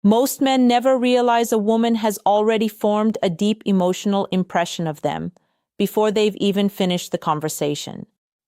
Most men never realize a woman has already formed a deep emotional impression of them before they've even finished the conversation.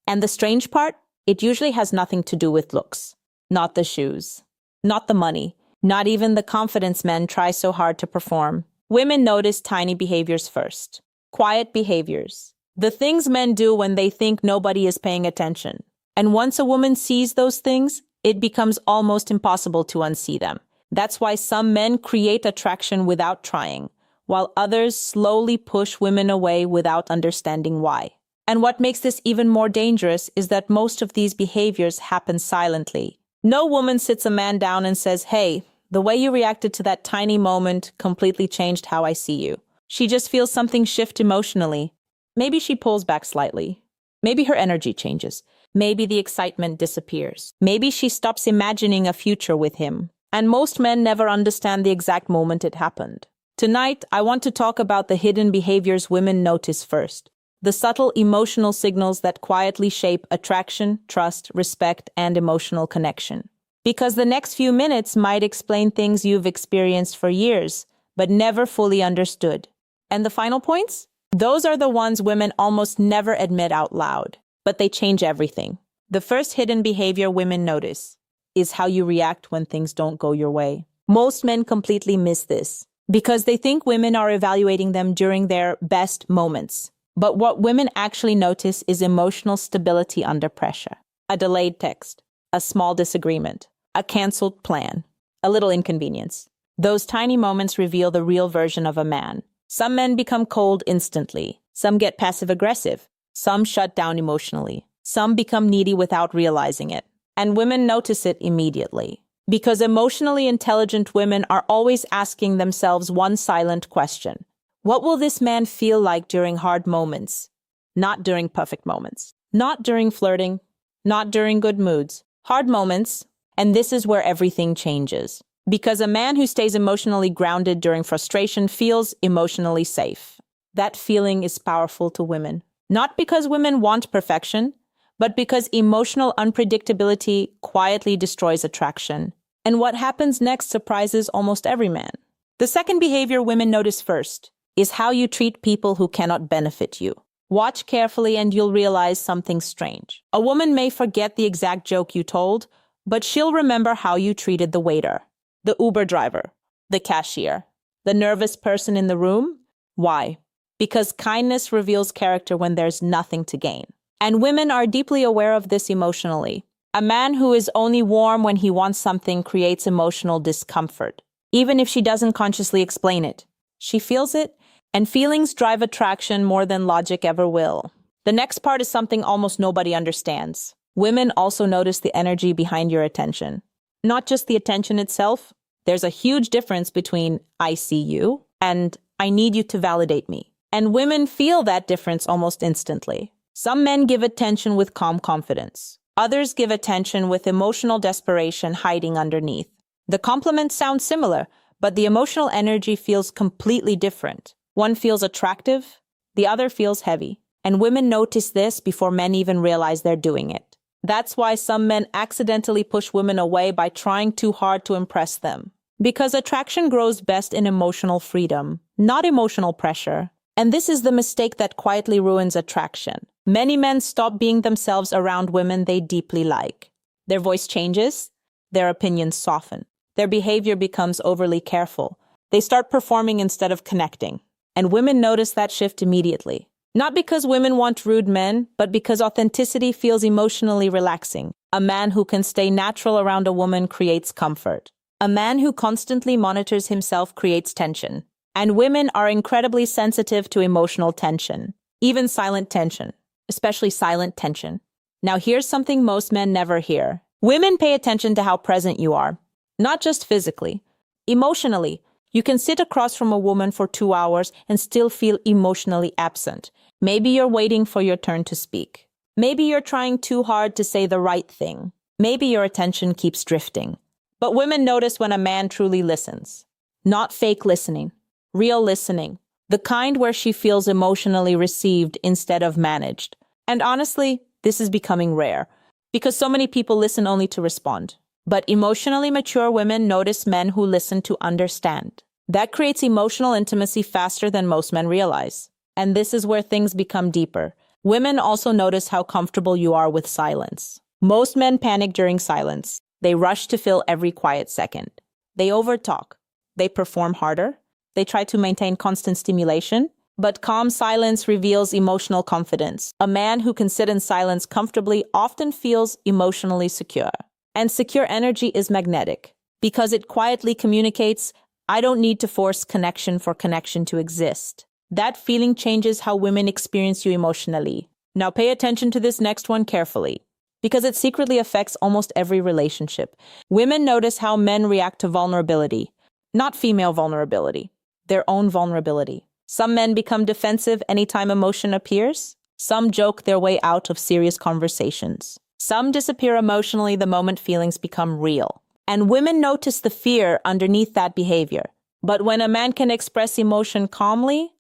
And the strange part? It usually has nothing to do with looks. Not the shoes. Not the money. Not even the confidence men try so hard to perform. Women notice tiny behaviors first. Quiet behaviors. The things men do when they think nobody is paying attention. And once a woman sees those things, it becomes almost impossible to unsee them. That's why some men create attraction without trying, while others slowly push women away without understanding why. And what makes this even more dangerous is that most of these behaviors happen silently. No woman sits a man down and says, "Hey, the way you reacted to that tiny moment completely changed how I see you." She just feels something shift emotionally. Maybe she pulls back slightly. Maybe her energy changes. Maybe the excitement disappears. Maybe she stops imagining a future with him. And most men never understand the exact moment it happened. Tonight, I want to talk about the hidden behaviors women notice first. The subtle emotional signals that quietly shape attraction, trust, respect, and emotional connection. Because the next few minutes might explain things you've experienced for years, but never fully understood. And the final points? Those are the ones women almost never admit out loud, but they change everything. The first hidden behavior women notice is how you react when things don't go your way. Most men completely miss this because they think women are evaluating them during their best moments. But what women actually notice is emotional stability under pressure. A delayed text, a small disagreement, a canceled plan, a little inconvenience. Those tiny moments reveal the real version of a man. Some men become cold instantly. Some get passive-aggressive. Some shut down emotionally. Some become needy without realizing it. And women notice it immediately. Because emotionally intelligent women are always asking themselves one silent question. What will this man feel like during hard moments? Not during perfect moments. Not during flirting. Not during good moods. Hard moments. And this is where everything changes. Because a man who stays emotionally grounded during frustration feels emotionally safe. That feeling is powerful to women. Not because women want perfection, but because emotional unpredictability quietly destroys attraction. And what happens next surprises almost every man. The second behavior women notice first is how you treat people who cannot benefit you. Watch carefully and you'll realize something strange. A woman may forget the exact joke you told, but she'll remember how you treated the waiter, the Uber driver, the cashier, the nervous person in the room. Why? Because kindness reveals character when there's nothing to gain. And women are deeply aware of this emotionally. A man who is only warm when he wants something creates emotional discomfort, even if she doesn't consciously explain it. She feels it, and feelings drive attraction more than logic ever will. The next part is something almost nobody understands. Women also notice the energy behind your attention. Not just the attention itself. There's a huge difference between "I see you" and "I need you to validate me." And women feel that difference almost instantly. Some men give attention with calm confidence. Others give attention with emotional desperation hiding underneath. The compliments sound similar, but the emotional energy feels completely different. One feels attractive, the other feels heavy. And women notice this before men even realize they're doing it. That's why some men accidentally push women away by trying too hard to impress them. Because attraction grows best in emotional freedom, not emotional pressure. And this is the mistake that quietly ruins attraction. Many men stop being themselves around women they deeply like. Their voice changes, their opinions soften, their behavior becomes overly careful. They start performing instead of connecting. And women notice that shift immediately. Not because women want rude men, but because authenticity feels emotionally relaxing. A man who can stay natural around a woman creates comfort. A man who constantly monitors himself creates tension. And women are incredibly sensitive to emotional tension, even silent tension, especially silent tension. Now here's something most men never hear. Women pay attention to how present you are, not just physically, emotionally. You can sit across from a woman for 2 hours and still feel emotionally absent. Maybe you're waiting for your turn to speak. Maybe you're trying too hard to say the right thing. Maybe your attention keeps drifting. But women notice when a man truly listens. Not fake listening. Real listening, the kind where she feels emotionally received instead of managed. And honestly, this is becoming rare because so many people listen only to respond. But emotionally mature women notice men who listen to understand. That creates emotional intimacy faster than most men realize. And this is where things become deeper. Women also notice how comfortable you are with silence. Most men panic during silence. They rush to fill every quiet second. They overtalk. They perform harder. They try to maintain constant stimulation. But calm silence reveals emotional confidence. A man who can sit in silence comfortably often feels emotionally secure. And secure energy is magnetic because it quietly communicates, I don't need to force connection for connection to exist. That feeling changes how women experience you emotionally. Now pay attention to this next one carefully, because it secretly affects almost every relationship. Women notice how men react to vulnerability, not female vulnerability, their own vulnerability. Some men become defensive anytime emotion appears. Some joke their way out of serious conversations. Some disappear emotionally the moment feelings become real. And women notice the fear underneath that behavior. But when a man can express emotion calmly,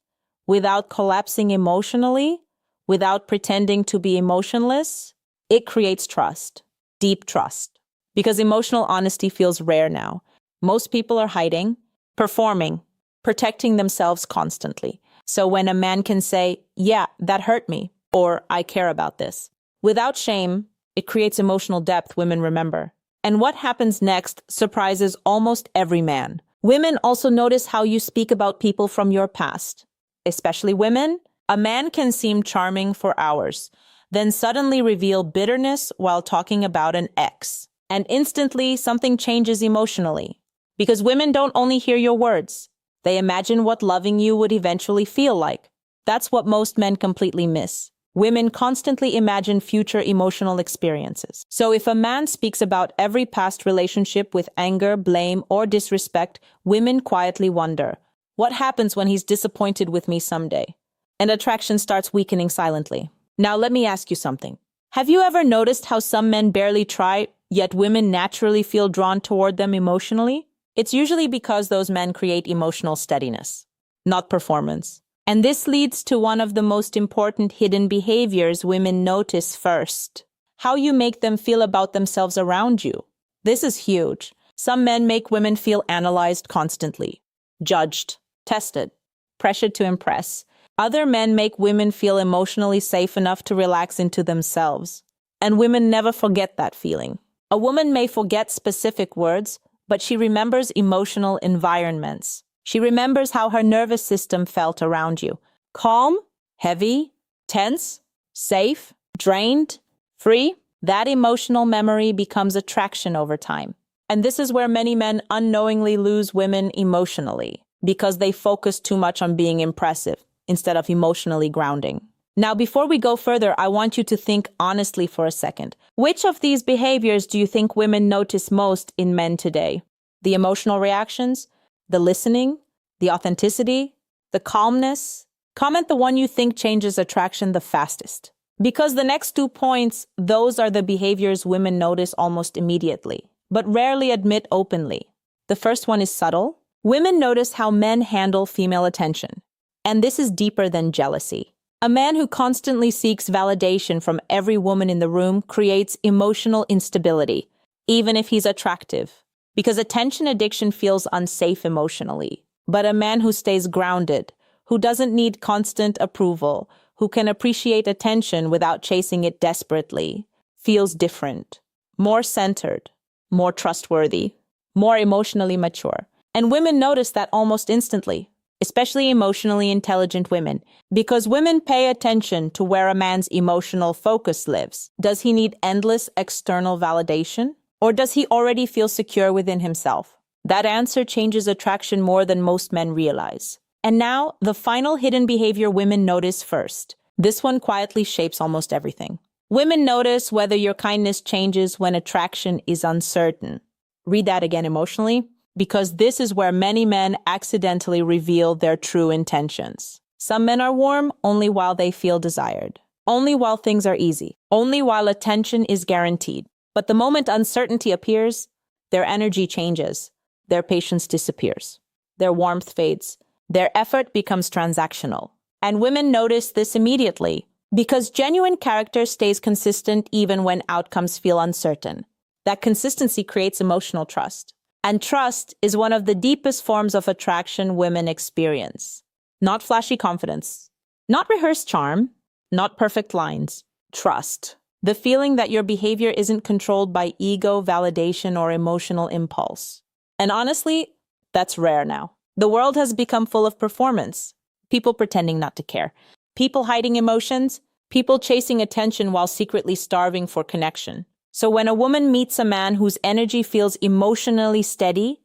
without collapsing emotionally, without pretending to be emotionless, it creates trust, deep trust. Because emotional honesty feels rare now. Most people are hiding, performing, protecting themselves constantly. So when a man can say, yeah, that hurt me, or I care about this, without shame, it creates emotional depth women remember. And what happens next surprises almost every man. Women also notice how you speak about people from your past. Especially women, a man can seem charming for hours, then suddenly reveal bitterness while talking about an ex. And instantly, something changes emotionally. Because women don't only hear your words, they imagine what loving you would eventually feel like. That's what most men completely miss. Women constantly imagine future emotional experiences. So if a man speaks about every past relationship with anger, blame, or disrespect, women quietly wonder, what happens when he's disappointed with me someday? And attraction starts weakening silently. Now let me ask you something. Have you ever noticed how some men barely try, yet women naturally feel drawn toward them emotionally? It's usually because those men create emotional steadiness, not performance. And this leads to one of the most important hidden behaviors women notice first. How you make them feel about themselves around you. This is huge. Some men make women feel analyzed constantly, judged, tested, pressured to impress. Other men make women feel emotionally safe enough to relax into themselves. And women never forget that feeling. A woman may forget specific words, but she remembers emotional environments. She remembers how her nervous system felt around you. Calm, heavy, tense, safe, drained, free. That emotional memory becomes attraction over time. And this is where many men unknowingly lose women emotionally, because they focus too much on being impressive instead of emotionally grounding. Now, before we go further, I want you to think honestly for a second. Which of these behaviors do you think women notice most in men today? The emotional reactions, the listening, the authenticity, the calmness? Comment the one you think changes attraction the fastest. Because the next 2 points, those are the behaviors women notice almost immediately, but rarely admit openly. The first one is subtle. Women notice how men handle female attention. And this is deeper than jealousy. A man who constantly seeks validation from every woman in the room creates emotional instability, even if he's attractive, because attention addiction feels unsafe emotionally. But a man who stays grounded, who doesn't need constant approval, who can appreciate attention without chasing it desperately, feels different, more centered, more trustworthy, more emotionally mature. And women notice that almost instantly. Especially emotionally intelligent women, because women pay attention to where a man's emotional focus lives. Does he need endless external validation? Or does he already feel secure within himself? That answer changes attraction more than most men realize. And now, the final hidden behavior women notice first. This one quietly shapes almost everything. Women notice whether your kindness changes when attraction is uncertain. Read that again emotionally. Because this is where many men accidentally reveal their true intentions. Some men are warm only while they feel desired, only while things are easy, only while attention is guaranteed. But the moment uncertainty appears, their energy changes, their patience disappears, their warmth fades, their effort becomes transactional. And women notice this immediately, because genuine character stays consistent even when outcomes feel uncertain. That consistency creates emotional trust. And trust is one of the deepest forms of attraction women experience. Not flashy confidence, not rehearsed charm, not perfect lines. Trust. The feeling that your behavior isn't controlled by ego, validation, or emotional impulse. And honestly, that's rare now. The world has become full of performance. People pretending not to care. People hiding emotions. People chasing attention while secretly starving for connection. So when a woman meets a man whose energy feels emotionally steady,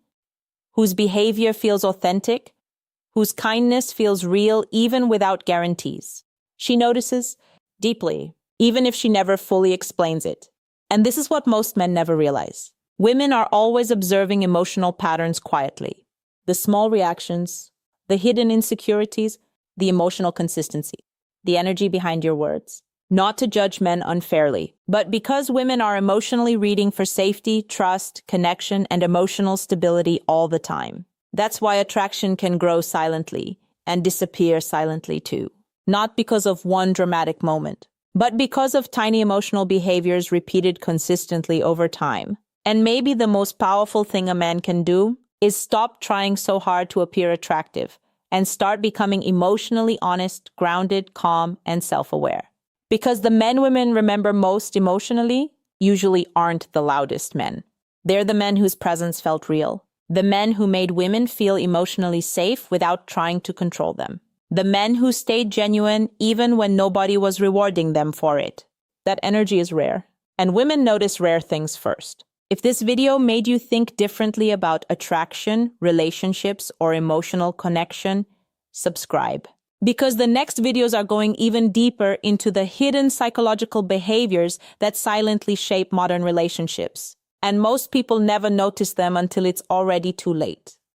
whose behavior feels authentic, whose kindness feels real even without guarantees, she notices deeply, even if she never fully explains it. And this is what most men never realize. Women are always observing emotional patterns quietly. The small reactions, the hidden insecurities, the emotional consistency, the energy behind your words. Not to judge men unfairly, but because women are emotionally reading for safety, trust, connection, and emotional stability all the time. That's why attraction can grow silently and disappear silently too. Not because of one dramatic moment, but because of tiny emotional behaviors repeated consistently over time. And maybe the most powerful thing a man can do is stop trying so hard to appear attractive and start becoming emotionally honest, grounded, calm, and self-aware. Because the men women remember most emotionally usually aren't the loudest men. They're the men whose presence felt real. The men who made women feel emotionally safe without trying to control them. The men who stayed genuine even when nobody was rewarding them for it. That energy is rare, and women notice rare things first. If this video made you think differently about attraction, relationships, or emotional connection, subscribe. Because the next videos are going even deeper into the hidden psychological behaviors that silently shape modern relationships. And most people never notice them until it's already too late.